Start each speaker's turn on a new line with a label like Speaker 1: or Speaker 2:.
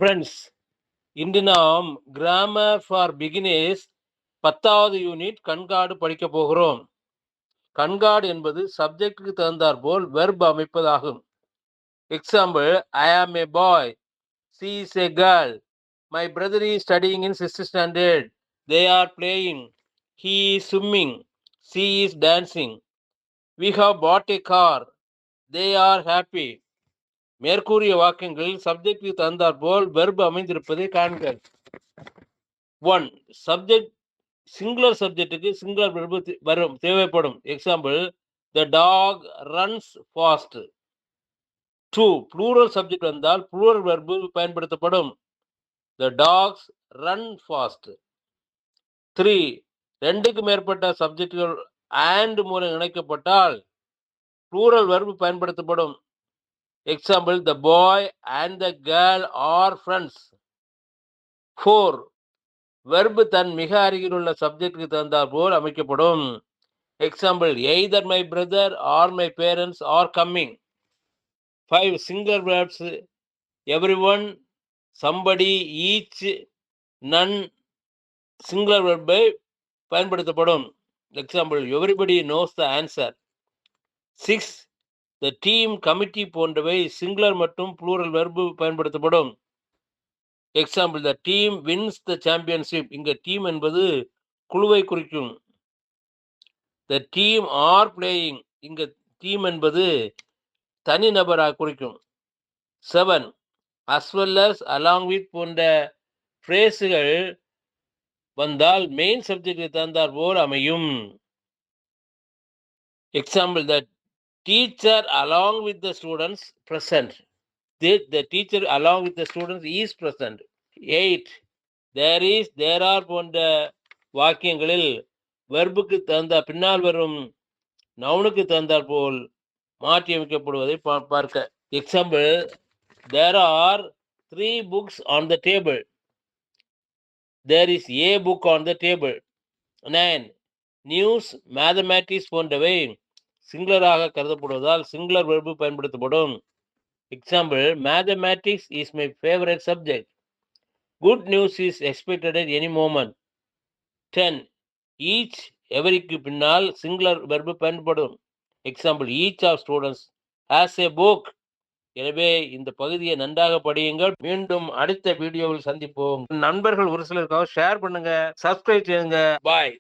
Speaker 1: Friends, இன்று நாம் grammar for beginners 10வது யூனிட் கண்காடு படிக்க போகிறோம். கண்காடு என்பது சப்ஜெக்டுக்கு தகுந்தாற்போல் verb அமைப்பதாகும். Example, I am a boy, she is a girl, my brother is studying in 6th standard, they are playing, he is swimming, she is dancing, we have bought a car, they are happy. மேற்கூறிய வாக்கியங்களில் சப்ஜெக்டுக்கு தகுந்தாற்போல் verb அமைந்திருப்பதை காண்க. 1. Subject singular சப்ஜெக்டுக்கு singular verb வரும் தேவைப்படும். Example, the dog runs fast. 2. Plural subject வந்தால் ப்ளூரல் வெர்பு பயன்படுத்தப்படும். The dogs run fast. 3. 2க்கு மேற்பட்ட சப்ஜெக்டுகள் and மூலம் இணைக்கப்பட்டால் ப்ளூரல் வெர்பு பயன்படுத்தப்படும். Example, the boy and the girl are friends. 4. Verb தன் மிக அருகில் உள்ள சப்ஜெக்டுக்கு தகுந்தாற் போல் அமைக்கப்படும். எக்ஸாம்பிள், either my brother or my parents are coming. 5. Singular verbs everyone, somebody, each, none singular வெர்பை பயன்படுத்தப்படும். Example, everybody knows the answer. 6. the team, committee போன்றவை சிங்குலர் மற்றும் ப்ளூரல் வெர்பு பயன்படுத்தப்படும். Example, the team wins the championship. இங்க team என்பது குழுவை குறிக்கும். the team are playing. இங்க டீம் என்பது தனிநபராக குறிக்கும். 7. as well as, along with போன்ற பிரேசுகள் வந்தால் மெயின் சப்ஜெக்டுக்கு தகுந்தாற் போல் அமையும். Example, the teacher along with the students present. The teacher along with the students is present. 8. there is, there are போன்ற வாக்கியங்களில் வெர்புக்கு தகுந்த பின்னால் வரும் நவுனுக்கு தகுந்தாற் போல் மாற்றி அமைக்கப்படுவதை பார்க்க. Example, there are 3 books on the table. there is a book on the table. 9. News, mathematics போன்றவை சிங்குலராக கருதப்படுவதால் சிங்குலர் வெர்பு பயன்படுத்தப்படும். Example, mathematics is my favourite subject. Good news is expected at any moment. 10. Each, எவரிக்கு பின்னால் singular verb பயன்படும். Example, each of students has a book. எனவே இந்த பகுதியை நன்றாக படியுங்கள். மீண்டும் அடுத்த வீடியோவில் சந்திப்போம். நண்பர்கள் ஒரு சிலருக்காக ஷேர் பண்ணுங்க, சப்ஸ்கிரைப் செய்யுங்க. பாய்.